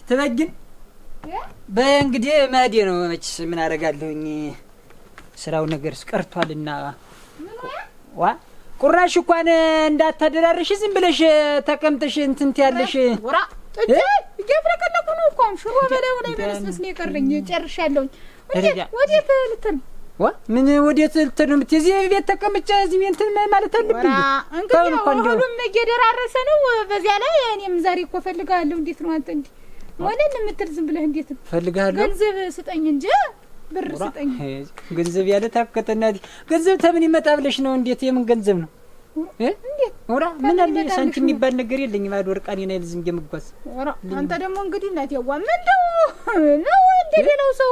ትበጊን በእንግዲህ መሄዴ ነው። መችስ ምን አደርጋለሁኝ? ስራው ነገርስ ቀርቷልና ዋ ቁራሽ እንኳን እንዳታደራርሽ ዝም ብለሽ ተቀምጠሽ እንትንት ያለሽ ወራ እየፍረቀለኩ ነው እኮ ሽሮ በለው ላይ በለስለስ ነው የቀረኝ። ጨርሻለሁኝ። ወዴት ልትን ዋ ምን ወዴት ልትን ነው? እዚህ ቤት ተቀምጬ እዚህ እንትን ማለት አለብኝ። እንግዲህ ሁሉም እየደራረሰ ነው። በዚያ ላይ እኔም ዛሬ እኮ ፈልጋለሁ። እንዴት ነው አንተ እንዴ ወለን የምትል ዝም ብለህ እንዴት ነው ፈልጋለሁ? ገንዘብ ስጠኝ እንጂ ብር ስጠኝ። ገንዘብ ያለ ታከተናዲ ገንዘብ ተምን ይመጣ ብለሽ ነው? እንዴት የምን ገንዘብ ነው እንዴ? ወራ ምን አለ ሳንቲም የሚባል ነገር የለኝም። አድ ወርቃኔ ነው ዝም የምጓዝ። ወራ አንተ ደግሞ እንግዲህ እናት ያዋ ምንድነው ነው እንደ ሌላው ሰው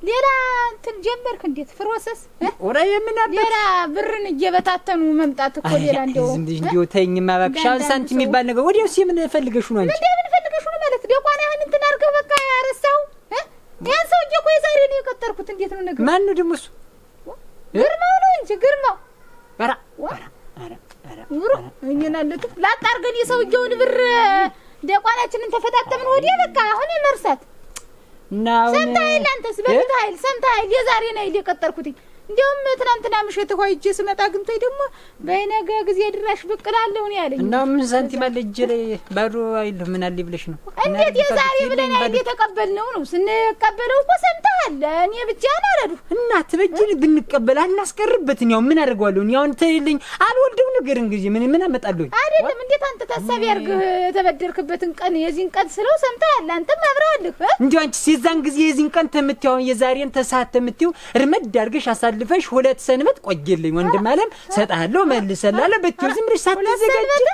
ሌላ እንትን ጀመርክ? እንዴት ፍሮሰስ ወራ የምን አለ ሌላ ብርን እየበታተኑ መምጣት እኮ ሌላ እንደው ተይኝማ እባክሽ። አሁን ሳንቲም የሚባል ነገር ወዲያው ሲምን ፈልገሽ ነው አንቺ? ምን ፈልገሽ ነው ማለት ደቋናህን እንትን አድርገህ በቃ ያረሳው ያን ሰውዬ እኮ የዛሬ ነው የቀጠርኩት። እንዴት ነው ነገር? ማን ነው ደግሞ እሱ? ግርማው ነው እንጂ ግርማው ወራ ወራ እኛናለቱ ላጣርገን የሰውዬውን ብር ደቋናችንን ተፈታተምን ወዲያ በቃ አሁን መርሳት ናው ሰምታይል አንተስ በፊት ኃይል ሰምታይል የዛሬ ነው የቀጠርኩት። እንዴውም ትናንትና ምሽት ሆይጄ ስመጣ ግምቶይ ደግሞ በነገ ጊዜ ድራሽ ብቅላለሁ ነው ያለኝ። እና ምን ሳንቲም አለ እጄ ላይ ባዶ አይደለም። ምን አለ ብለሽ ነው? እንዴት የዛሬ ብለን አይዴ ተቀበልነው ነው ስንቀበለው እኮ ሰምታል። እኔ ብቻ አላረዱ እና ትበጅል ብንቀበል አናስቀርበት ነው። ምን አደርጋለሁ? ያው እንተይልኝ አልወልደው ነገር እንግዲህ ምን አመጣለሁ አይደለም። እንዴት አንተ ታሳቢ አርገህ ተበደርክበትን ቀን የዚህን ቀን ስለው ሰምታል። አንተም አብራለህ እንዴ አንቺ ሲዛን ጊዜ የዚህን ቀን ተምትያው የዛሬን ተሳተ ተምትዩ እርመድ አርገሽ ልፈሽ ሁለት ሰንበት ቆየልኝ ወንድም አለም ሰጣለሁ መልሰላለሁ በትዩ ዝም ብለሽ ሳትዘጋጅ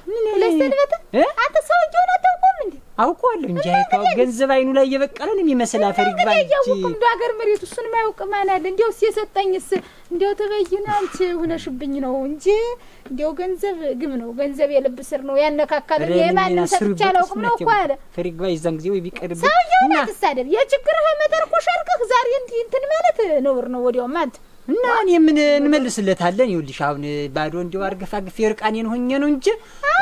ምን ለሰንበት አንተ ሰውዬውን አታውቁም እንዴ? አውቀዋለሁ እንጂ አይታው ገንዘብ አይኑ ላይ የበቀለን የሚመስል አፈር ይግባል እንጂ ያውቁም ዳገር መሬት እሱን ማያውቅ ማን አለ? እንዴው ሲሰጠኝስ እንዴው ተበይና አንቺ ሆነሽብኝ ነው እንጂ እንዴው ገንዘብ ግም ነው። ገንዘብ የልብ ስር ነው ያነካካል። የማንም ሰጥቻ አላውቅም ነው እኮ አለ ፈር ይግባ ይዛን ጊዜ ወይ ቢቀርብ ሰውዬውን አትሳደብ። የችግርህ መጠር እኮ ሸርቀህ ዛሬ እንትን ማለት ነውር ነው። ወዲያው ማንት እና እኔ ምን እንመልስለታለን? ይኸውልሽ አሁን ባዶ እንዲው አርገፋግፍ የርቃኔን ሆኜ ነው እንጂ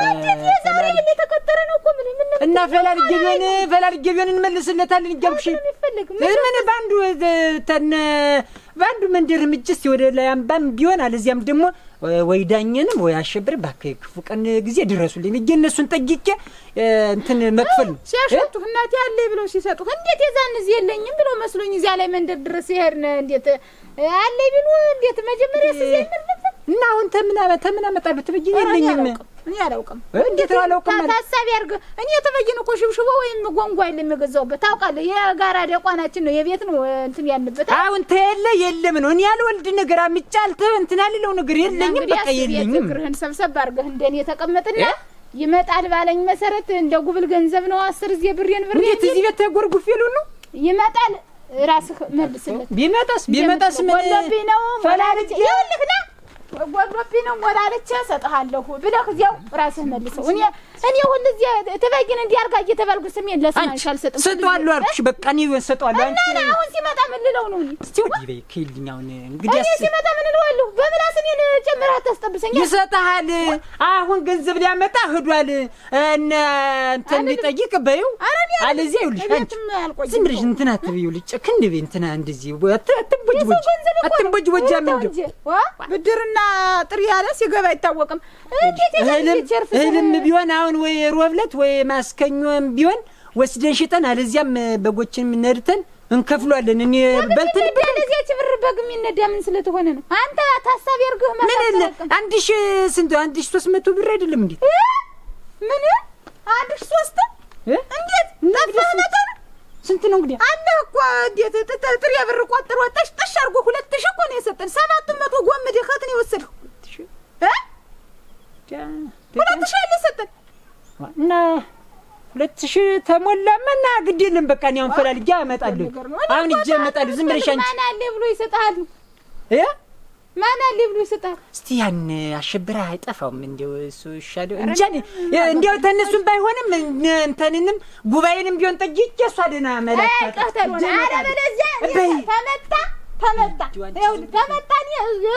እንዴት የዛሬ የተከተረ ነው እኮ ምን እና ፈላልጌ ቢሆን እንመልስለታለን። ይገምሽ ምን ባንዱ መንደር ምጅስ ወደ ላይ አምባም ቢሆን አለዚያም ደግሞ ወይ ዳኘንም ወይ አሸብር ባከይ ክፉ ቀን ጊዜ ድረሱልኝ እንጂ እነሱን ጠይቄ እንትን መክፈል ነው ሲያሸቱ እናት ያለ ብለው ሲሰጡ እንዴት የዛን እዚህ የለኝም ብለው መስሎኝ እዚያ ላይ መንደር ድረስ ይሄድነ እንዴት አለ ቢሉ እንዴት መጀመሪያ ሲዘምር እና አሁን ተምን አመጣለሁ ትበጅኝ የለኝም እኔ አላውቅም። እንዴት አላውቅም ማለት ታሳቢ አርገ እኔ ተበይን እኮ ሽብሽቦ ወይም ጓንጓ የለም የገዛውበት ታውቃለህ። የጋራ ደቋናችን ነው የቤት ነው እንትን ያለበት አሁን የለም ነው እኔ ያልወልድ ነገር አምጫልተ እንትን አልለው ነገር የለኝም በቃ የለኝም። ግርህን ሰብሰብ አርገህ እንደኔ ተቀመጥና ይመጣል ባለኝ መሰረት እንደ ጉብል ገንዘብ ነው 10 ጊዜ ብሬን እንዴት እዚህ ቤት ተጎርጉፍ ይሉ ነው ይመጣል ራስህ መልስለት። ቢመጣስ ምን ወለብኝ ነው ፈላልጅ ይልክና ወጎዶብኝ ነው ወላለች ሰጥሃለሁ ብለህ እዚያው ራስህ መልሰው። እኔ ሁሉ እዚያ ተበይን እንዲያርጋ እየተባልኩ ስሜን ለስማሽ አልሰጥም። ሰጥዋለሁ አልኩሽ በቃ እኔ ሰጥዋለሁ። አንቺ አሁን ሲመጣ ምን ልለው ነው? እስቲ ወዲህ በይ ከልኛውን እንግዲህ ሲመጣ ምን ልዋለሁ? በምላስ እኔን ጨምረህ አታስጠብሰኝ። ይሰጣል። አሁን ገንዘብ ሊያመጣ ሄዷል እና እንትን ሊጠይቅ በይው አለዚያ ይኸውልሽ አንቺ ዝም ብለሽ እንትን አትበይው ጨክን በይ እንትና እንደዚህ አትቦጅ ወጃ ምን ብድርና ጥሪ ያለ ሲገባ አይታወቅም። እንዴት እህልም ቢሆን አሁን ወይ ሮብለት ወይ ማስከኞም ቢሆን ወስደን ሽጠን አለዚያም በጎችንም ነድተን እንከፍሏለን። እኔ በልተን በለዚያ ችብር በግም ይነዳ ምን ስለተሆነ ነው? አንተ ታሳቢ አርገህ ማለት 1300 ብር አይደለም እንዴ? ምን 1300 እንዴት ተፈነተ? ስንት ነው እንግዲህ አለ እኮ እንዴት ጥሪ ብር ቆጥሮ ጠሽ አርጎ 2000 እኮ ነው የሰጠን። 700 ጎምድ ከትን የወሰደው 2000 አለ ሰጠን እና 2000 ተሞላመና ግድ የለም በቃ እኔ አሁን ፈላልጌ አመጣለሁ። አሁን እጄ አመጣለሁ። ዝም ብለሽ አንቺ ማን አለ ብሎ ይሰጣል? ማን አለ ብሎ ይሰጣል? እስቲ ያን አሸብራ አይጠፋውም እንደው እሱ ይሻለው እንጂ እንደው ተነሱን ባይሆንም እንተንንም ጉባኤንም ቢሆን ጠይቄ እሷ ደህና መላእክት አለበለዚያ ተመጣ ይኸውልህ ተመጣ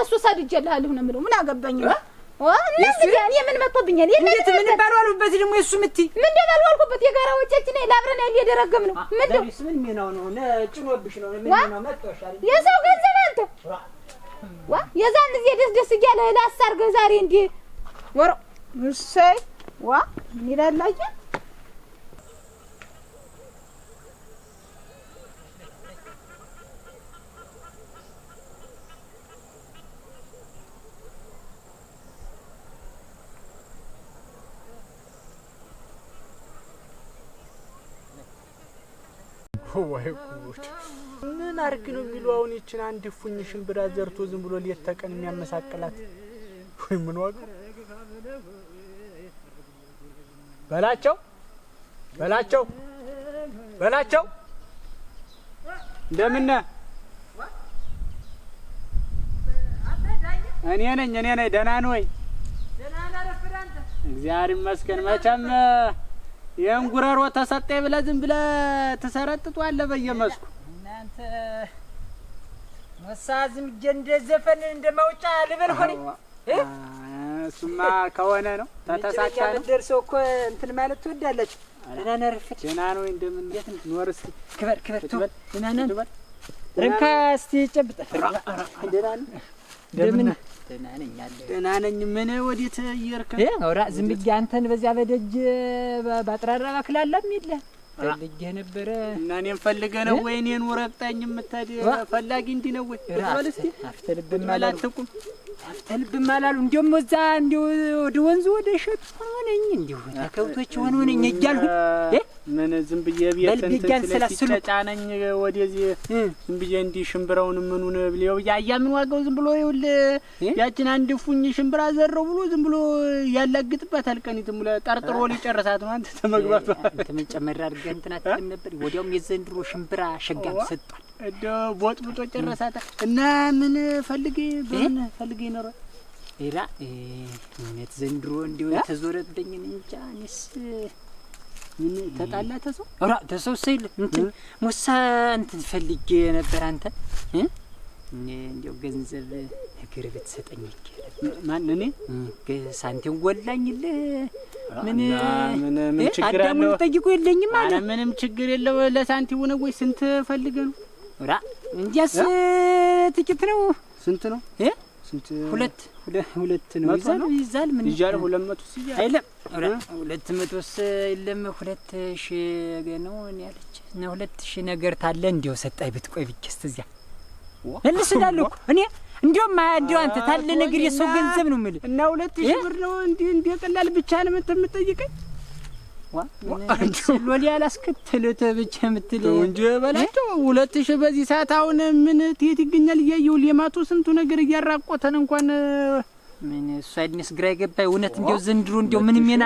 እሱ ሰድጄልሃለሁ ነው የምለው። ምን አገባኝ እኔ ምን መጥቶብኛል? እንዴት ምን ባልዋሉበት ደግሞ እሱ ምት ምን ባልዋልኩበት የጋራ ወጪያችን ላብረን ያለ የደረገም ነው። ምን ሚናው ነው ጭኖብሽ ነው ምን ነው መጥቶሻል? የሰው ገንዘብ አንተ የዛን ጊዜ ደስ እያለ ላሳርገ ዛሬ እንዴ ወሮ እሰይ ምን ይላል አየ ወይ ጉድ! ምን አርግ ነው የሚለው አሁን ይችን አንድ ፉኝ ሽምብራ ዘርቶ ዝም ብሎ ሌት ተቀን የሚያመሳቅላት ወይ ምን ዋጋው? በላቸው እንደምን ነህ? እኔ ነኝ ደህና ነህ ወይ? እግዚአብሔር ይመስገን። መቼም የእንጉረሮ ተሰጠኝ ብለህ ዝም ብለህ ትሰረጥጧለህ በየመስኩ። እናንተ መሳዝም እንደ ዘፈን እንደ ማውጫ ልበል ሆነ እሱማ ከሆነ ነው ተተሳካ ነው ደርሰው እኮ እንትን ማለት ትወዳለች። ደህና ነህ? ረፍት ደህና ነው። እንደምን እንዴት ኖር? እስኪ ክበር ደህና ነህ? ረካ እስቲ ጨብጠ ደህና ነህ? እንደምን ደህና ነኝ። ምን ወዴት እየሄድክ? አውራ ዝም ብዬ አንተን በዚያ በደጅ ባጥራራ ባክላላም የለ ፈልጌህ ነበረ እና እኔን ፈልገህ ነው ወይ እኔን ወረቅጣኝ የምትሄድ ፈላጊ እንዲህ ነው ወይ? እስኪ አፍተልብም አላልኩም አፍተልብም አላሉ እንዲያውም እዛ እንዲያው ወደ ወንዙ ወደ እሸቱ ሆነኝ እንዲያው ከከብቶች ሆነኝ እያልሁ ምን ዝም ብዬ ቤት እንትን ስለጫነኝ ወደዚህ ዝም ብዬ እንዲህ ሽምብራውን ምኑን ብለው ያያ ምን ዋጋው ዝም ብሎ ይኸውልህ ያችን አንድ ፉኝ ሽምብራ ዘረው ብሎ ዝም ብሎ ያላግጥባታል። ቀኒትም ጠርጥሮ ሊጨርሳት ነው። አንተ ተመግባቱ አንተ ምን ጨመር አድርገህ እንትን አትልም ነበር? ወዲያውም የዘንድሮ ሽምብራ ሸጋም ሰጥቷል። ቦጥብጦ ጨረሳታ እና ምን ፈልጌ ነው ኤራ እውነት ዘንድሮ እንዲሁ ተዞረብኝ እንጃ። እኔስ ምን ተጣላ ተሰው ኦራ ተሰው ሰይል እንትን ሙሳ እንትን ፈልጌ ነበር። አንተ እንዲያው ገንዘብ ነገር ብትሰጠኝ ይችላል። ማን እኔ ሳንቲም ጎላኝልህ ምን ችግር አለ? አዳሙ ጠይቁ የለኝም አለ። ምንም ችግር የለው። ለሳንቲሙ ነው ወይ? ስንት ፈልገህ ነው? ኦራ እንጃስ ጥቂት ነው። ስንት ነው? ስንት? ሁለት ነው ይዛል። ምን ይዛል? 200 ሲያ አይደለም። ኦራ 200 የለም 2000 ነው እኔ ያለች እና 2000 ነገር ታለ እንዲያው ሰጣይ ብትቆይ ብቻስ እዚያ እልስዳለሁ እኮ እኔ እንዲያውም አንተ ታለ ነገር የሰው ገንዘብ ነው የምልህ እና 2000 ብር ነው እንዴ ቀላል ብቻ ነው የምትጠይቀኝ? ሎሊ አላስከተለተ ብቻ የምትለው እንጂ በላቸው 2000 በዚህ ሰዓት አሁን ምን ትሄድ ይገኛል? እያየሁ ሊማቱ ስንቱ ነገር እያራቆተን እንኳን ምን እሱ አይደንስ ግራ ይገባኝ። እውነት እንዲያው ዘንድሮ እንዲያው ምን ሜና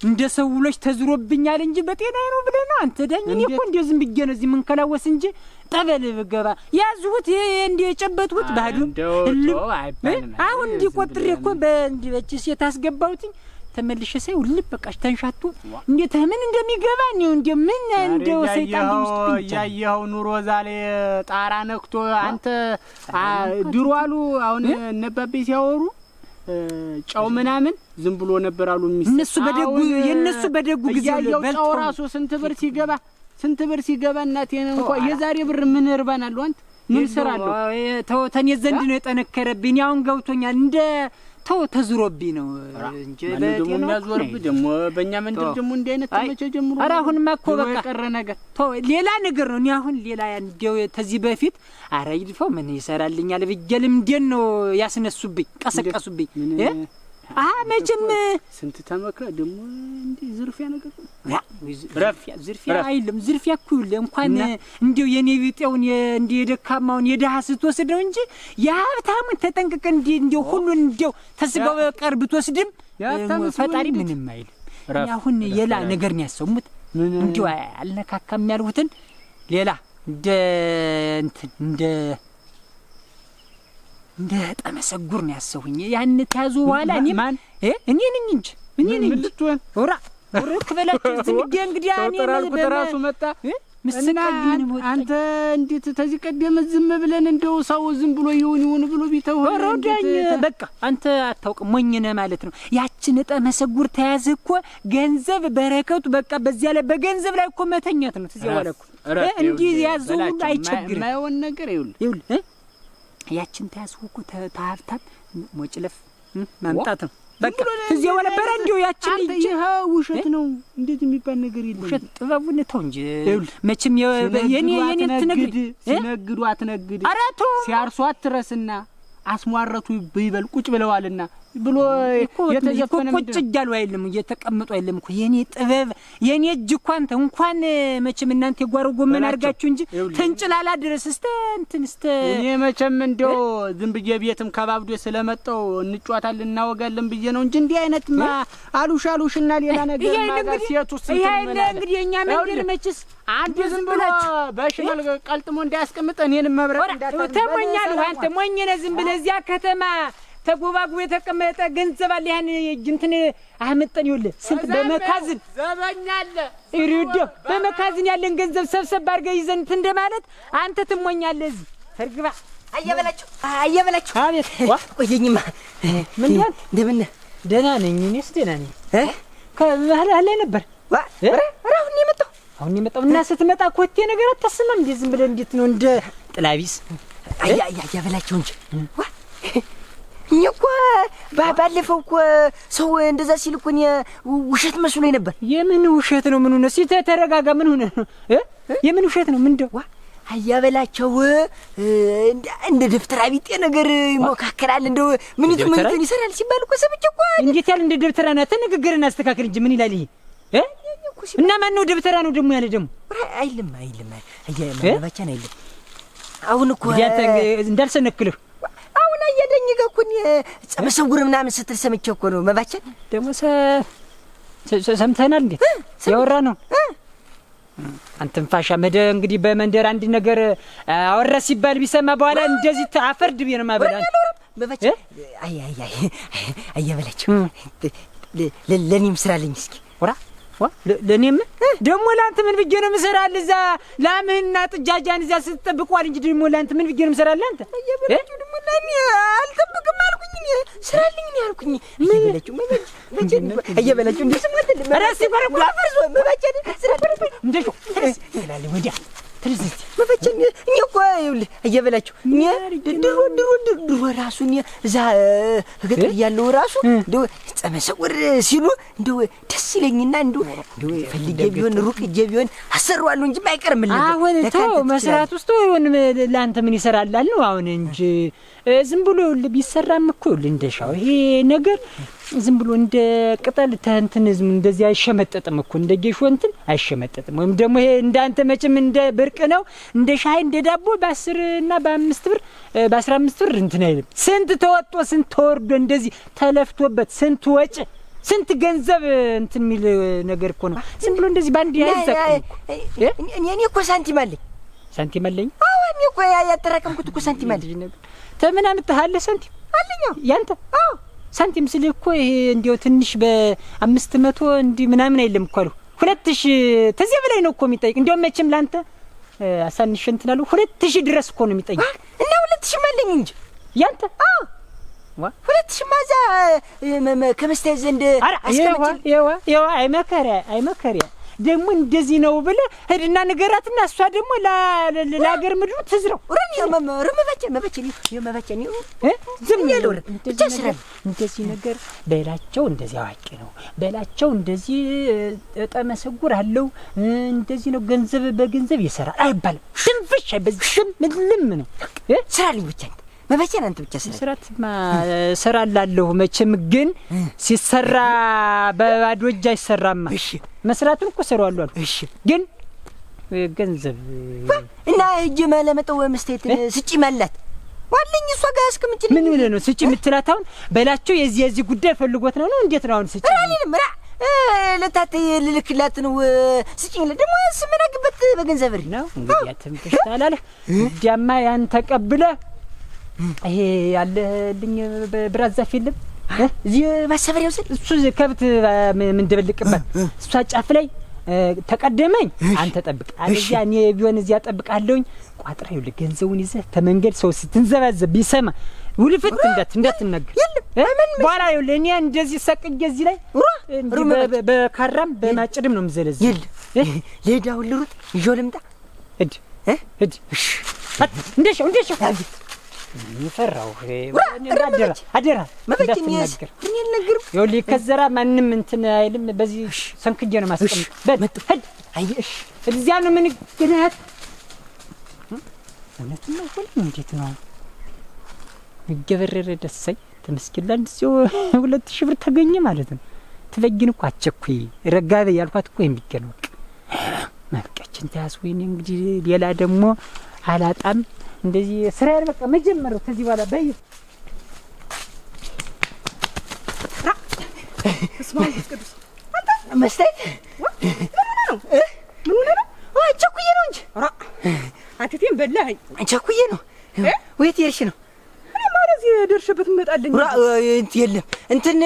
እንደ ሰው ውሎች ተዝሮብኛል እንጂ በጤና ነው ብለህ ነው አንተ ዳኝ? እኔ እኮ እንዲያው ዝም ብዬ ነው እዚህ ምን ከላወስ እንጂ ጠበል ብገባ ያዙት እንደ የጨበጡት ባዱ አሁን እንዲቆጥሬ እኮ በእንዲ በጭስ የታስገባውትኝ ተመልሼ ሳይ ልብ በቃሽ ተንሻቱ እንዴት ምን እንደሚገባ ነው እንዴ ምን እንደው ሰይጣን ውስጥ ያየው ኑሮ ዛሬ ጣራ ነክቶ አንተ ድሮ አሉ አሁን እነባቤ ሲያወሩ ጫው ምናምን ዝም ብሎ ነበር አሉ እነሱ በደጉ የነሱ በደጉ ጊዜ በልጦ ራሱ ስንት ብር ሲገባ እናቴ ነው እንኳን የዛሬ ብር ምን እርባናል? አንተ ምን ሰራለሁ? ተወተን የዘንድ ነው የጠነከረብኝ። አሁን ገብቶኛል እንደ ተዝሮብኝ ነው እንጂ ለደሞ የሚያዞርብ ደሞ በእኛ መንደር ደሞ እንዲህ አይነት ተመቸ ጀምሮ ኧረ አሁንማ እኮ በቃ ቀረ ነገር ሌላ ነገር ነው። እኔ አሁን ሌላ እንደው ተዚህ በፊት ኧረ ይድፋው ምን ይሰራልኛል ብዬልም እንዴት ነው ያስነሱብኝ ቀሰቀሱብኝ። መቼም ስንት ተመክረ ደሞ እንዲህ ዝርፊያ ነገር ዝርፊያ አይልም። ዝርፊያ እኮ ይኸውልህ እንኳን እንዲው የኔ ቢጤውን እንዲህ የደካማውን የደሃ ስትወስደው እንጂ የሀብታሙን ተጠንቅቀ እንዲው ሁሉን እንዲው ተስጋው በቀር ብትወስድም ፈጣሪ ምንም አይልም። እኔ አሁን የላ ነገር ነው ያሰሙት እንዲው አልነካካም ያልሁትን ሌላ እንደ ጠመሰጉር ነው ያሰሁኝ። ያን ታዙ በኋላ እኔ ነኝ እንጂ ምን ልትሆን ኦራ ክበላችሁ ዝምዴ እንግዲህ እኔ ተራሱ መጣ ምስቀልኝ ነው። አንተ እንዴት ተዚህ ቀደም ዝም ብለን እንደው ሰው ዝም ብሎ ይሁን ብሎ ቢተው ወረዳኝ። በቃ አንተ አታውቅም፣ ሞኝ ነህ ማለት ነው። ያችን እጠ መሰጉር ተያዘ እኮ ገንዘብ በረከቱ በቃ በዚያ ላይ በገንዘብ ላይ እኮ መተኛት ነው። ትዝ ያለ እኮ እንዲህ ያዘው ሁሉ አይቸግርም። ማይሆን ነገር ይኸውልህ ያችን ተያዝኩ እኮ ተሀብታም ሞጭለፍ ማምጣት ነው። በቃ ትዝ ያለ በረ እንዲሁ ያችን ልጅ ይሄ ውሸት ነው። እንዴት የሚባል ነገር የለም። ውሸት ጥበቡን ተው እንጂ መቼም የኔ ትነግድ ሲነግዱ አትነግድ ሲያርሱ አትረስና አስሟረቱ ይበል ቁጭ ብለዋልና ብሎ የተዘፈነ ቁጭ እያሉ አይደለም እየተቀመጡ አይደለም እኮ የኔ ጥበብ የኔ እጅ እንኳን መቼም እናንተ የጓሮ ጎመን አድርጋችሁ እንጂ ተንጭላላ ድረስ እስተ እኔ መቼም እንደው ዝም ብዬ ቤትም ከባብዶ ስለመጣው እንጫወታለን እናወጋለን ብዬ ነው እንጂ እንዲህ አይነትማ አሉሽና ሌላ ነገር ማጋ ሲያቱ ይሄ እንግዲህ የኛ መንገድ መችስ አንዱ ዝም ብሎ በሽመል ቀልጥሞ እንዳያስቀምጥ እኔንም መብረቅ እንዳታደርግ ተሞኛለህ አንተ ሞኝ ነህ። ዝም ብለህ እዚያ ከተማ ተጎባጉ የተቀመጠ ገንዘብ አለ። ያን እንትን አህመጠን ይኸውልህ ስንት በመካዝን ዘበኛለ ይሩዶ በመካዝን ያለን ገንዘብ ሰብሰብ አድርገህ ይዘን እንትን እንደማለት አንተ ትሞኛለህ። እዚህ ተርግባ አየበላችሁ አቤት ቆየኝማ። ምን ያህል እንደምን ደህና ነኝ። እኔስ ደህና ነኝ። ከመሀል ላይ ነበር አሁን የመጣው እና ስትመጣ ኮቴ ነገር አታስማም እንዴ? ዝም ብለህ እንዴት ነው እንደ ጥላቢስ አየበላችሁ እንጂ እኔ እኮ ባለፈው እኮ ሰው እንደዛ ሲል እኮ እኔ ውሸት መስሎኝ ነበር። የምን ውሸት ነው? ምን ሆነ? ተረጋጋ። ምን ሆነ? የምን ውሸት ነው? ምን እንደው አያበላቸው እንደ ደብተራ ቢጤ ነገር ይሞካከራል። እንደው ምን ይሰራል ሲባል እኮ ሰምቼ እኮ እንዴት ያለ እንደ ደብተራ ነው? ተነጋገረና አስተካክል እንጂ ምን ይላል ይሄ? እና ማን ነው ደብተራ ነው ደግሞ ያለ ደግሞ? አይልም አያመባቻን አይልም። አሁን እኮ እንዳልሰነክልህ አሁን አየደኝ ገኩኝ ጸመሰጉር ምናምን ስትል ሰምቼ እኮ ነው። መባቻን ደግሞ ሰምተናል እንዴ? ያወራ ነው አንተም ፋሻ መደ እንግዲህ በመንደር አንድ ነገር አወራ ሲባል ቢሰማ በኋላ እንደዚህ አፈርድ ቢየ ነው ማበላ መባቻ አየበላችሁ ለኔም ስራልኝ እስኪ ወራ ለኔም ደሞ ላንተ ምን ብዬ ነው ምሰራል? እዛ ላምህና ጥጃጃን እዛ ስትጠብቀዋል እንጂ ደሞ ላንተ ምን ብዬ ነው ምሰራል? አንተ አየበላችሁ ደሞ ለኔ አልጠብቅም አልኩኝ ስራልኝ ነው ያልኩኝ። አየበላችሁ እንዴ ስሞተል ራስ ይፈረቁ አፈርሶ መባቻ ስራ እንዴ ስላለ ወዲያ ትርዝት መባቻ እኔ እኮ ይኸውልህ አየበላችሁ እኔ ድሮ ራሱ እኔ እዛ ገጠር ያለው ራሱ እንደው ጸመሰወር ሲሉ እንደው ደስ ይለኝና እንደው ፈልጌ ቢሆን ሩቅ እጄ ቢሆን አሰራዋለሁ እንጂ ማይቀርም። አሁን ተው መስራት ውስጥ ይሁን ላንተ ምን ይሰራላል ነው አሁን እንጂ ዝም ብሎ ቢሰራም እኮ እንደሻው ይሄ ነገር ዝም ብሎ እንደ ቅጠል ተንትን እንደዚህ አይሸመጠጥም እኮ እንደ ጌሾ እንትን አይሸመጠጥም። ወይም ደግሞ ይሄ እንዳንተ መቼም እንደ ብርቅ ነው እንደ ሻይ እንደ ዳቦ በ10 እና በ5 ብር በ15 ብር እንትን አይልም። ስንት ተወጥቶ ስንት ተወርዶ እንደዚህ ተለፍቶበት ስንት ወጭ ስንት ገንዘብ እንትን የሚል ነገር እኮ ነው። ዝም ብሎ እንደዚህ ባንድ ያይዘቀም እኔ እኮ ሳንቲም አለኝ። አዎ እኔ እኮ ያጠራቀምኩት እኮ ሳንቲም አለኝ። ተምን አምጥተሃል ሳንቲም አለኝ ያንተ? አዎ ሳንቲም ስልህ እኮ ይሄ እንዲያው ትንሽ በ500 እንዲህ ምናምን አይደለም እኮ አሉ 2000 ተዚያ በላይ ነው እኮ የሚጠይቅ። እንዲያው መቼም ላንተ አሳንሽ እንትን አሉ 2000 ድረስ እኮ ነው የሚጠይቅ። እና 2000 ማለኝ እንጂ ያንተ? አዎ 2000 ማዛ ከመስታየት ዘንድ አስቀምጪ። ይዋ አይመከሪያ ደግሞ እንደዚህ ነው ብለህ ሄድና ንገራትና እሷ ደግሞ ለሀገር ምድሩ ትዝረው መባቻ ዝም ያለው እንደዚህ ነገር በላቸው። እንደዚህ አዋቂ ነው በላቸው። እንደዚህ ጠመሰጉር አለው እንደዚህ ነው። ገንዘብ በገንዘብ ይሰራል አይባልም። ሽንፍሽ በዝም ምልም ነው ስራልኝ ብቻ መባቻን አንተ ብቻ ስራት ሰራላለሁ። መቼም ግን ሲሰራ በባዶ እጅ አይሰራማ። እሺ መስራቱን እኮ ሰራዋለሁ። እሺ ግን ገንዘብ እና እጅ ማለመጠው መስቴት ስጪ ማለት ዋለኝ እሷ ጋር አስቀምጪ። ምን ሆነ ነው ስጪ የምትላት? አሁን በላቸው የዚህ ጉዳይ ፈልጎት ነው እንዴት ነው አሁን ስጪ? አይደለም ለታት ልልክላት ነው ስጪ። ደግሞ ስመናግበት በገንዘብ ነው እንግዲህ አትምጥሽ ታላለህ። ዲያማ ያን ተቀብለ ይሄ ያለልኝ ብራዛፍ የለም እዚህ ማሰበሪያው ስል እሱ ከብት ምን ደብልቅበት እሷ ጫፍ ላይ ተቀደመኝ አንተ ጠብቅ አለዚያ እኔ ቢሆን እዚያ ጠብቃለሁኝ ቋጥሬው ለገንዘቡን ይዘህ ተመንገድ ሰው ስትንዘባዘብ ቢሰማ ውልፍት እንዳትነግር ምን በኋላ ይኸውልህ እኔ እንደዚህ ሰቅጄ እዚህ ላይ በካራም በማጭድም ነው የምዘለዘው ይል ለዳው ልሩጥ ይዤው ልምጣ ሂድ እሺ እንደሻው ይፈራው አደራ እንዳትነግር እኔ ልነግርም ይኸውልህ ከዘራ ማንም እንትን አይልም በዚህ ሰንክጄ ነው ማስቀምጥ ሂድ አየሽ እዚያ ነው ምን ግናት እውነት ነው ሁሉ እንዴት ነው ይገበረረ ደሳይ ተመስኪላ እንደው 2000 ብር ተገኘ ማለት ነው ትበጊን እኮ አቸኩይ ረጋበ ያልኳት እኮ የሚገነው ማርቀችን ታስ ወይኔ እንግዲህ ሌላ ደግሞ አላጣም እንደዚህ ስራ ያለ በቃ መጀመሩ ከዚህ በኋላ በይ እስማኤል ቅዱስ አንተ መስጠት ምን ሆነ ነው አቸኩዬ ነው እንጂ ራ አንተቴን በላኝ አቸኩዬ ነው ወይት ይርሽ ነው እዚህ ደርሽበት እንመጣለን እንት የለም እንትን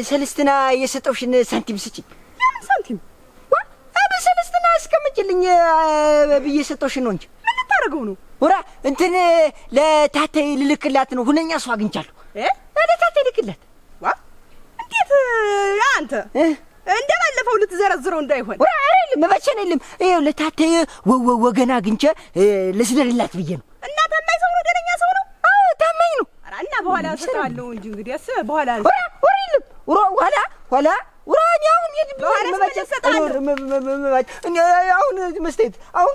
ሰለስትና የሰጠውሽን ሳንቲም ስጪኝ ምን ሳንቲም ሰለስትና አስቀምጪልኝ ብዬ ሰጠውሽን ነው እንጂ ምን ልታረገው ነው ወራ እንትን ለታተይ ልልክላት ነው ሁነኛ ሰው አግኝቻለሁ ለታተይ ልክላት ዋ እንዴት አንተ እንደባለፈው ልትዘረዝረው እንዳይሆን ወራ አይደለም መበቸን የለም ይኸው ለታተይ ወገና አግኝቼ ልስደርላት ብዬ ነው እና ታማኝ ሰው ነው ደረኛ ሰው ነው ታማኝ ነው አራና በኋላ ሰጣለው እንጂ እንግዲህ አስበ በኋላ ወራ የለም ኋላ ወራኝ አሁን የድብዋን አሁን መስጠት አሁን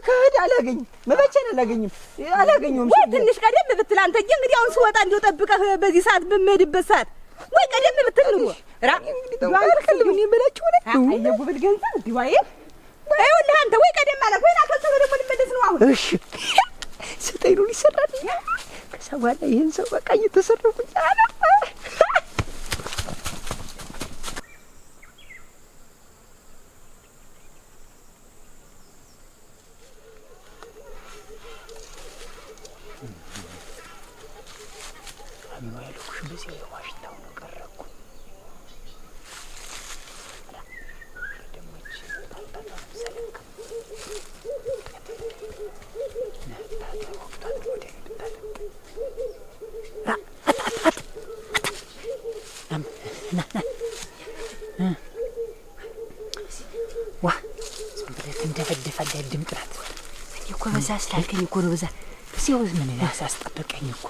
ከሄድ አላገኝም ወይ ትንሽ ቀደም ብትል አንተ እንግዲህ አሁን ስወጣ እንደው ጠብቀህ በዚህ ሰዓት በመድበት ሰዓት ወይ ቀደም ብትል ነው ራ እንግዲህ ተባርከልም እኔ በላችሁ ነው አየጉብል ገንዘብ ዲዋዬ አይውልህ አንተ ወይ ቀደም ማለት ወይ ናከሰው ደግሞ ልመለስ ነው አሁን እሺ ሰጠይሩ ሊሰራል ከዛ በኋላ ይሄን ሰው በቃ እየተሰረፉኝ አላ በዛ ስላልከኝ እኮ ነው በዛ ሲው ምን ያሳስጠበቀኝ እኮ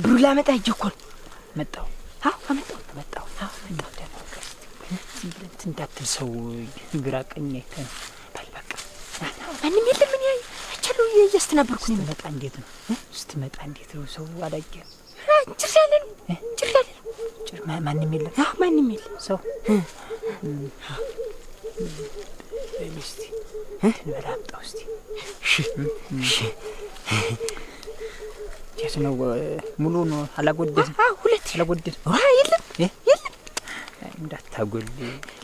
ብሩ ላመጣ እጅ እኮ መጣው መጣው እንዳትል ሰው ግራ ቀኝ አይተን በቃ ማንም የለም ምን አቻሉ እያስተናበርኩ ነው መጣ እንዴት ነው ስትመጣ እንዴት ነው ሰው አላየ ጭር ማንም የለም ሰው ሚስቲ በላምጣው እስቲ እሺ የት ነው ሙሉ ነው አላጎደል ሁለት አላጎደል የለም እንዳታጎል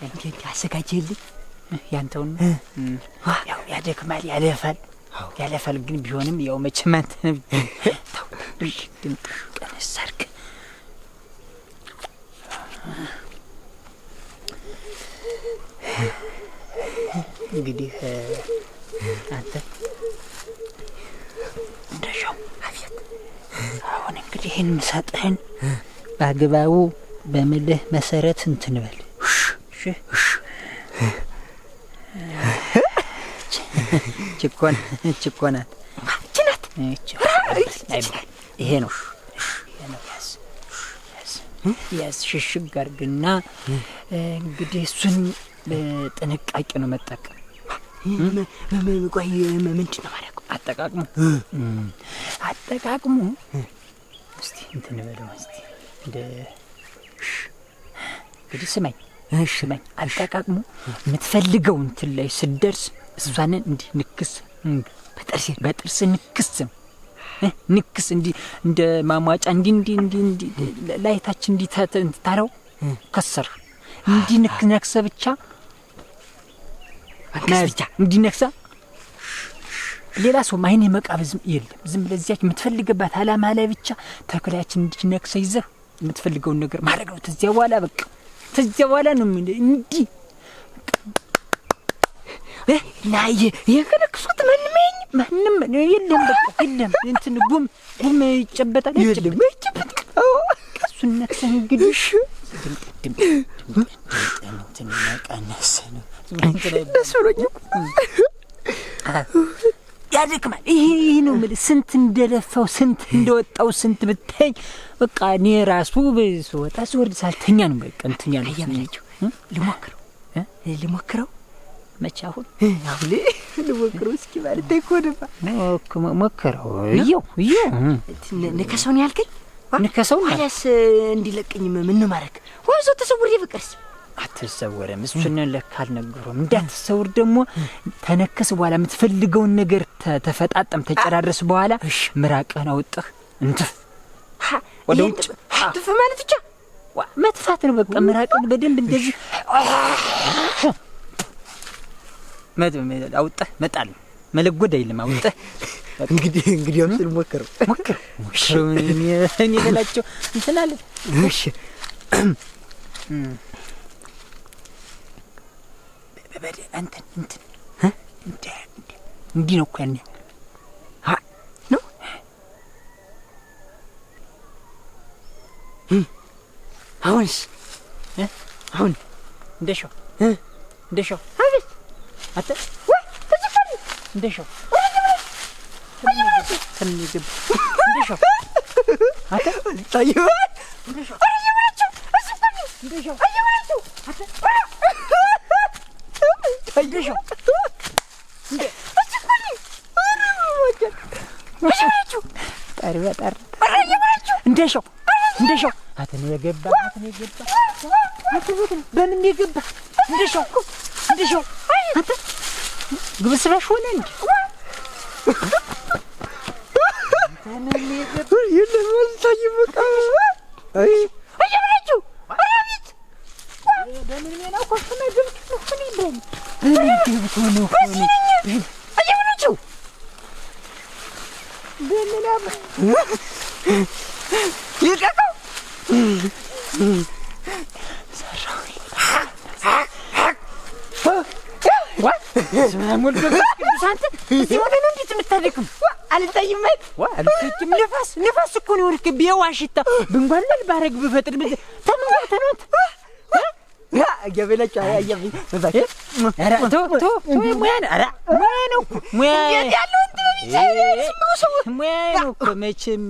እንዴ አሰጋጀልኝ ያንተው ያው ያደክማል ያለፋል ግን ቢሆንም ያው መቼም አንተ ታው ድምጥ ቀነሰርክ እንግዲህ አንተ እንደሻው አፍያት አሁን እንግዲህ ይሄን ሰጠህን ባግባቡ በመልህ መሰረት እንትን በል እሺ ችኮናት ይሄ ነው ያዝ ሽሽግ አድርግና እንግዲህ እሱን በጥንቃቄ ነው መጠቀም ቆይ ምንድን ነው ማለት አጠቃቅሙ እስቲ እንትን በለው እስቲ እንግዲህ ስማኝ አጠቃቅሙ የምትፈልገው እንትን ላይ ስደርስ እሷን እንዲህ ንክስ በጥርስ ንክስ እንዲህ እንደ ማሟጫ እንዲህ ላይታች እንዲህ ታረው ከሰር እንዲህ ነክሰ ብቻ እንዲነክሳ ሌላ ሰው ማይኔ መቃበዝም የለም ዝም ብለህ እዚያች የምትፈልግባት አላማ ላይ ብቻ ተከላያችን እንዲነክሰ ይዘህ የምትፈልገውን ነገር ማድረግ ነው። ተዚያ በኋላ በቃ ተዚያ በኋላ ነው እንዲህ ናይ የከለክሱት ማንም የለም በቃ የለም እንትን ጉም ይጨበጣል የለም ይጨበጥ ቀሱነት እንግዲህ እንትን ማቃነስ ነው ለሱሮኝ ያድክማል ይሄ ነው ማለት ስንት እንደለፋው ስንት እንደወጣው ስንት ብታይ በቃ እኔ ራሱ በስወጣ ስወርድ ሳልተኛ ነው በቃ እንትን ያለችው ልሞክረው መቼ አሁን ልሞክረው እስኪ ማለት አይኮንባ ሞክረው ይው ንከሰውን ያልከኝ ንከሰውን አላስ እንዲለቀኝ ምን ማረክ ወይስ ተሰውር ይበቀርስ አትሰወረም እሱን ለካል ነገሩም እንዳትሰውር ደግሞ ተነከስ በኋላ የምትፈልገውን ነገር ተፈጣጣም ተጨራረስ በኋላ ምራቅህን አውጥህ እንትፍ ወደ ውጭ እንትፍ ማለት ብቻ መጥፋት ነው በቃ ምራቅህን በደንብ እንደዚህ አውጥህ መጣል መለጎድ አይልም አውጥህ እንግዲህ አምስል ሞክር እኔ ለላቸው እንትላለ እሺ በበደ እንትን እንዲህ ነው እኮ ያኔ ነው አሁንስ አሁን እንደሻው አቤት አተ ወይ ተዘፈን እንደሻው እንደሻው አተ ታዩ እንደሻው እንደሻው አተ እንደሻው እንደሻው አተነ የገባ በምን የገባ እንደሻው አተ ግብስራሽ ሆነ እንዴ አተነ የገባ የለም ታይበቃ አይ አየብራችሁ አራቢት በምን ነው ኮፍነ ግብት ኮፍነ ይበል በምን ነው ኮፍነ አየብራችሁ በምን ይቀቀው ሰራው ስማሙል በቅዱሳንተ ሲሆነ ነው እንዴት የምታደክም አልታይም ማለት አልታይም ንፋስ እኮ ነው ወርክ ቢዋሽታ ብንጓለል ባረግ በፈጥር ተመንተኖት ገበለች አያየኝ በባክ አራ ቶ ሙያ ያለው እንት ሙያ ነው መቼም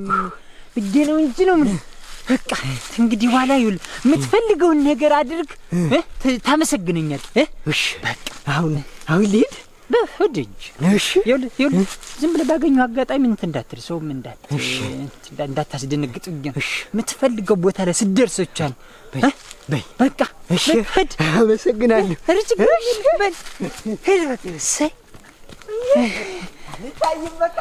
ግዴ ነው እንጂ ነው ምን በቃ እንግዲህ ዋላ ይውል የምትፈልገውን ነገር አድርግ ታመሰግነኛል እሺ በቃ አሁን ልሂድ በህድኝ እሺ ይውል ዝም ብለህ ባገኘው አጋጣሚ እንትን እንዳትርሰው ምን እንዳታስደነግጥ እሺ የምትፈልገው ቦታ ላይ ስደርሰቻል በይ በቃ እሺ ሂድ አመሰግናለሁ እርጭ በል ሂድ ሰይ ታይም በቃ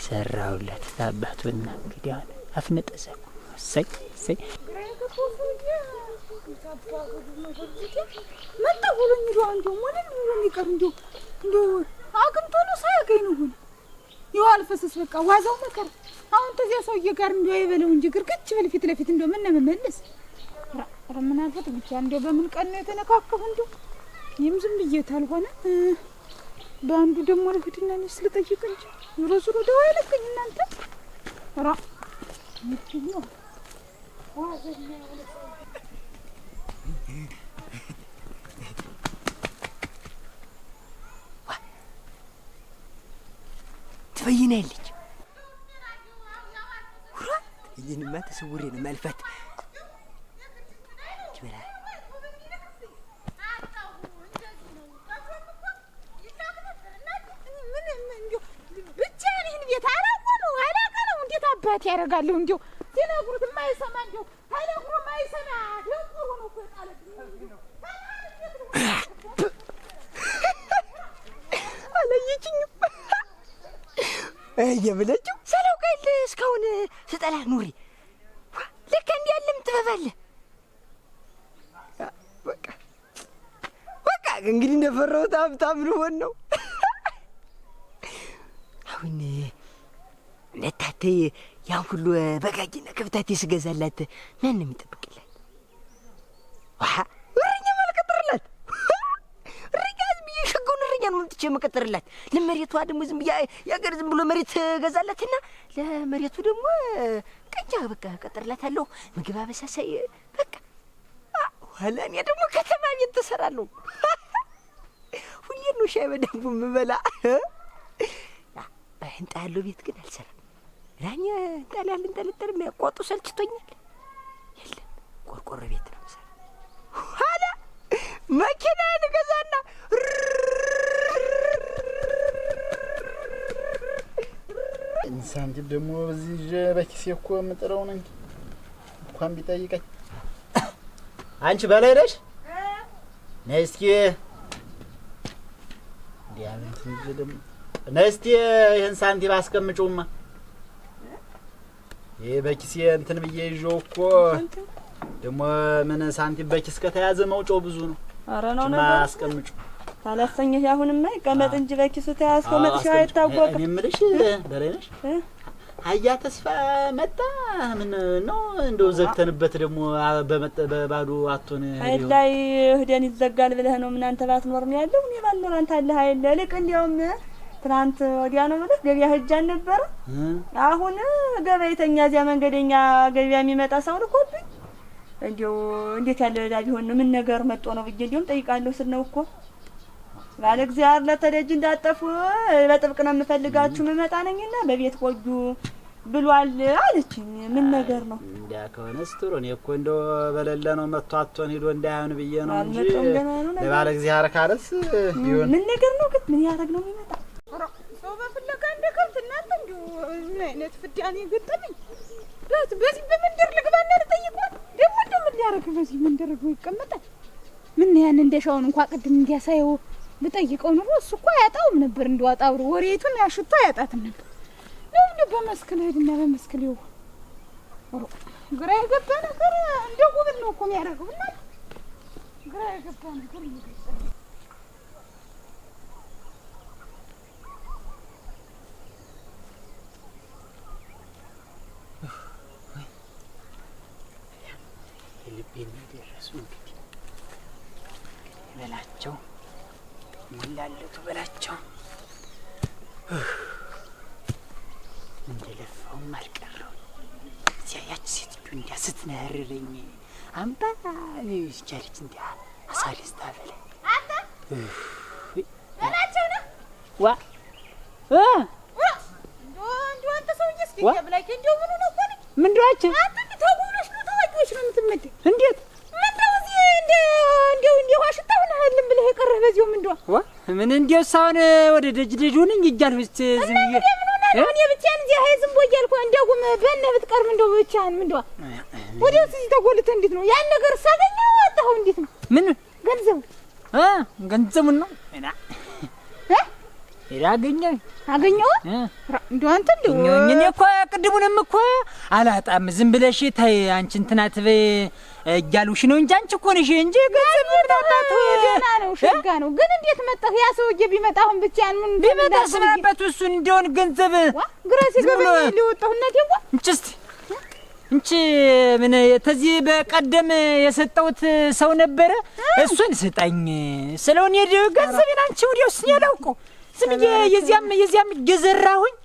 ሰራውለት ታባቱና እንግዲህ አፍነጠሰ ሰይ መጣ ሁሉኝ ነው እንደው ማለት ነው የሚቀር እንደው አግንቶ ነው ሳያገኝ ነው ሁሉ ይዋል ፈሰስ በቃ ዋዛው መከር አሁን ተዚያ ሰውዬ ጋር እንደው አይበለው እንጂ ግርግጭ በልፊት ለፊት እንደው ምን መመለስ ምን አልፈት ብቻ እንደው በምን ቀን ነው የተነካከው እንደው ዝም ብዬ ታልሆነ በአንዱ ደግሞ ለፊትና ነስ ልጠይቅ እንጂ ሮዙ ደው አይለከኝ እናንተ ራ ምትኛው ዋዘኛ ትበይናለች ይህንማ ተሰውሬ ነው ማልፋት ይበላ ብቻ ይህን ቤት አላቆመው አላቀነው እንዴት አባት ያደርጋለሁ እንዲሁ ሲነግሩት የማይሰማ እንዲሁ ታይነግሩ የማይሰማ ለቁሩ ነው ከጣለት አላየችኝም እየበለችው ሰለው ቀል እስካሁን ስጠላት ኑሪ ልክ እንዲህ ያለም ትበባለህ በቃ እንግዲህ እንደፈራሁት ሀብታም ልሆን ነው አሁን ለታቴ ያን ሁሉ በጋጅና ከብታቴ ስገዛላት ማን ነው የሚጠብቅላት እረኛ ማልቀጥርላት እረኛ ዝም ብዬ ሸጋውን እረኛ ነው ገዝቼ መቀጠርላት ለመሬቷ ደግሞ ዝም ብያ ያገር ዝም ብሎ መሬት ገዛላትና ለመሬቱ ደግሞ ቀንጃ በቃ ቀጠርላታለሁ ምግብ አበሳሳይ በቃ ኋላ እኔ ደግሞ ከተማ ቤት ተሰራለሁ ሁሌ ነው ሻይ በዳቦ የምበላ በህንጣ ያለው ቤት ግን አልሰራም ራኛ ጣላል እንጠለጠል የሚያቋጡ ሰልችቶኛል የለም ቆርቆሮ ቤት ነው ሰራ ኋላ መኪና ንገዛና እንሳንት ደግሞ እዚህ በኪሴ እኮ የምጥረው ነኝ እንኳን ቢጠይቀኝ አንቺ በላይ ነሽ ነይ እስኪ ዲያመንት እንጀደም ነይ እስኪ ይሄን ሳንቲም አስቀምጪውማ ይሄ በኪሴ እንትን ብዬ ይዤው እኮ ደግሞ ምን ሳንቲም በኪስ ከተያዘ መውጫው ብዙ ነው ኧረ ነው ነገር አስቀምጪው ታላፈኝህ አሁንማ ይቀመጥ እንጂ በኪሱ ተያዝከው መጥሻው አይታወቅም እኔ የምልሽ በላይ ነሽ አያ ተስፋ መጣ ምን ነው እንደው ዘግተንበት ደግሞ በባዶ አቶን አይላይ ህደን ይዘጋል ብለህ ነው ምን አንተ ባትኖር ነው ያለው እኔ ባልኖር አንተ አለ አይደል ልክ እንዲያውም ትናንት ወዲያ ነው ማለት ገበያ ሄጃን ነበር አሁን ገበያተኛ እዚያ መንገደኛ ገበያ የሚመጣ ሰው ልኮብኝ እንዲያው እንዴት ያለ ዳ ቢሆን ምን ነገር መጥቶ ነው ብዬ እንዲያውም ጠይቃለሁ ስል ነው እኮ ባለ እግዚአብሔር ለተደጅ እንዳጠፉ በጥብቅ ነው የምፈልጋችሁ መመጣ ነኝና በቤት ቆዩ ብሏል አለችኝ ምን ነገር ነው እንዲያ ከሆነስ ጥሩ ነው እኮ እንደው በለለ ነው መጥቶ አቶን ሄዶ እንዳይሆን ብዬ ነው እንጂ ለባለ እግዚአብሔር ካለስ ይሁን ምን ነገር ነው ግን ምን ያረግ ነው የሚመጣ ሰው በፍለጋ እንደከብት እናንተ እንዲሁ ምን አይነት ፍዳኔ ገጠመኝ በዚህ በመንደር ልግባና ልጠይቋት ደግሞ እንደምን ሊያረግ በዚህ መንደር ነው ይቀመጣል ምን ያን እንደሻውን እንኳን ቅድም እንዲያሳየው ልጠይቀው ነው እሱ እኮ ያጣውም ነበር እንደዋጣው ወሬቱን ያሽቶ ያጣትም ነበር ነው እንደ በመስከለ ሄድና በመስከለ ይው ግራ የገባ ነገር እንደ ጉብል ነው እኮ የሚያደርገው እና ግራ የገባ ነገር ነው ልቤን ደረሱ እንግዲህ በላቸው ሙላለቱ በላቸው እንደለፋውም አልቀረው እዚያ ያች ሴትዮ እንዲያ ስትነህርረኝ አምባ ይስቻለች እንዲያ አሳሪስ ታበለ አንተ በላቸው ነው ዋ እንዶ አንተ ሰውዬ እስኪ ብላኪ እንደው ምን ነው ቆን ምንድራች አንተ ተጎነሽ ነው ተዋጆች ነው የምትመድ እንዴት ምንድነው እዚህ እንደው ዋሽታው ነው አይደለም ብለህ የቀረህ በዚሁ ምንድነው ዋ ምን እንደው ሳውን ወደ ደጅ ሆነኝ ይጃል ውስጥ ዝም ይሄ እኔ ብቻዬን እዚህ አይ ዝም ቦይ ያልኩ እንደውም በእነ ብትቀርብ እንደው ብቻህን ምንድነው ወዲያው እዚህ ተጎልተህ እንዴት ነው ያን ነገር ሳገኘው አጣው እንዴት ነው ምን ገንዘቡ ገንዘቡን ነው እና አገኘው እንደው አንተ እንደው እኔ እኮ ቅድሙንም እኮ አላጣም ዝም ብለሽ ታይ አንቺ እንትና ትበይ እያሉሽ ነው እንጂ አንቺ እኮ ነሽ እንጂ ገንዘብ ምታጣት ደህና ነው ሸጋ ነው ግን እንዴት መጣህ ያ ሰውዬ ቢመጣ አሁን ብቻህን ምን ቢመጣ ስማበት እሱን እንደውን ገንዘብ ግራ ሲገባኝ ሊወጣው እናቴዋ እንቺ ምን ተዚህ በቀደም የሰጠውት ሰው ነበረ እሱን ስጠኝ ስለውን ገንዘቤን አንቺ ወዲያውስ ያላውቀው ስምዬ የዚያም ገዘራሁኝ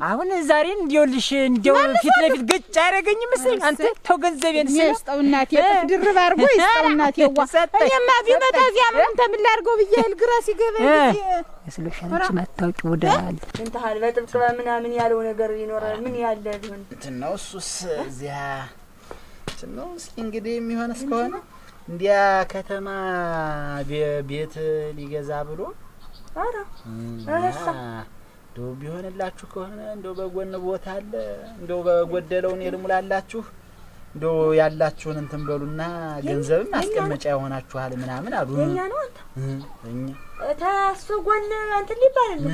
አሁን ዛሬ እንዲውልሽ እንዲው ፊት ለፊት ገጭ ያረገኝ መስለኝ አንተ ተው ገንዘቤን ሲስተው እናቴ ድርብ አርጎ ይስተው እናቴ ዋ እኔማ ቢመጣ እዚያ ምን ተምላርገው ብዬ ግራ ሲገባኝ ስለሻንቺ ማታውቂ ወዳል እንታል በጥብቅ በምናምን ያለው ነገር ይኖራል ምን ያለ ቢሆን ነው እሱስ እዚያ ነው እስኪ እንግዲህ የሚሆን እስከሆነ እንዲያ ከተማ ቤት ሊገዛ ብሎ አራ እንደው ቢሆንላችሁ ከሆነ እንደው በጎን ቦታ አለ እንደው በጎደለውን ይልሙላላችሁ እንደው ያላችሁን እንትን በሉና ገንዘብም አስቀመጫ ይሆናችኋል ምናምን አሉ የኛ ነው አንተ እኛ ታሱ ጎን አንተ ሊባል ነው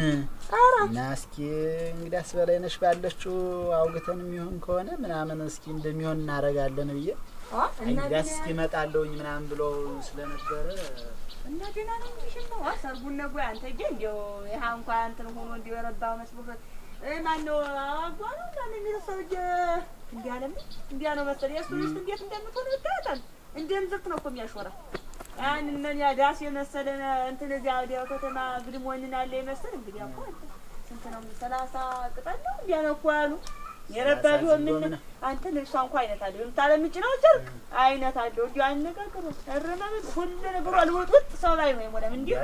አራ እና እስኪ እንግዲህ አስበላይነሽ ባለችው አውግተን የሚሆን ከሆነ ምናምን እስኪ እንደሚሆን እናረጋለን ብዬ እንግዲህ እስኪ መጣለውኝ ምናምን ብሎ ስለነበረ እና ደህና ነው እንዲሽው አሰርጉን ነው አንተ እንደው ይሄ እንኳን እንትን ሆኖ እንደው የረባው መስሎት ማን ነው አጓኑ ማን የሚረሳው እንዲያለም እንዲያ ነው መሰለኝ እሱ ልጅ እንዴት እንደምትሆን ይታያል እንደም ዝርት ነው እኮ የሚያሾራ ያንን ምን ያዳስ የመሰለ እንትን እዚያ ወዲያ ከተማ ግድም ወንን አለ ይመስል እንግዲህ እኮ ስንት ነው 30 ቅጠል ነው እንዲያ ነው እኮ ያሉ የረባዱ ምን አንተ ልብሷ እንኳን አይነት አለ የምታለምጭ ነው ጨርቅ አይነት አለው እንዲሁ አነጋገሩ እረማበት ሁሉ ነገሩ አልወጡት ሰው ላይ ነው የሞላም እንዲሁ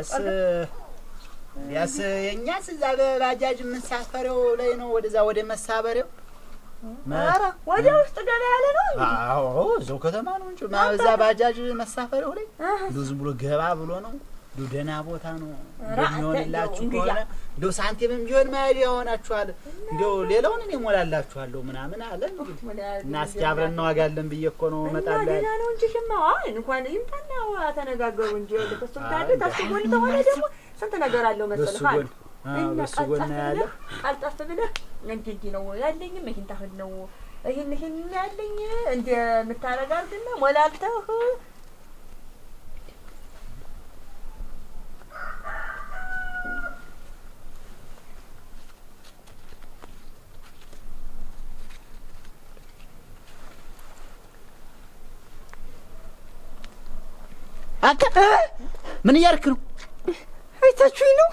ያስ የኛስ እዛ በባጃጅ የምንሳፈረው ላይ ነው ወደዛ ወደ መሳበሪያው ማራ ወደ ውስጥ ገና ያለ ነው። አዎ እዛው ከተማ ነው እንጂ ማዛ ባጃጅ መሳፈሪያው ላይ ዝም ብሎ ገባ ብሎ ነው ደህና ቦታ ነው እንደሚሆንላችሁ ከሆነ እንደው ሳንቲምም ቢሆን ማይል ያሆናችኋል እንደው ሌላውን እኔ ሞላላችኋለሁ ምናምን አለ እና እስኪ አብረን እናዋጋለን ብዬ እኮ ነው እመጣለሁ ደህና ነው እንጂ ሽማዋ እንኳን ይምጣና ተነጋገሩ እንጂ ለከሱም ታዲያ ታስቦን ተሆነ ደግሞ ስንት ነገር አለው መሰለህ አይደል በሱ ጎን ያለ አልጣፍ ብለህ እንጂ ነው ያለኝ መኪና ታህል ነው ይሄን ያለኝ እንደ ምታረጋግና ሞላልተህ አንተ ምን እያደረክ ነው? አይታችሁኝ ነው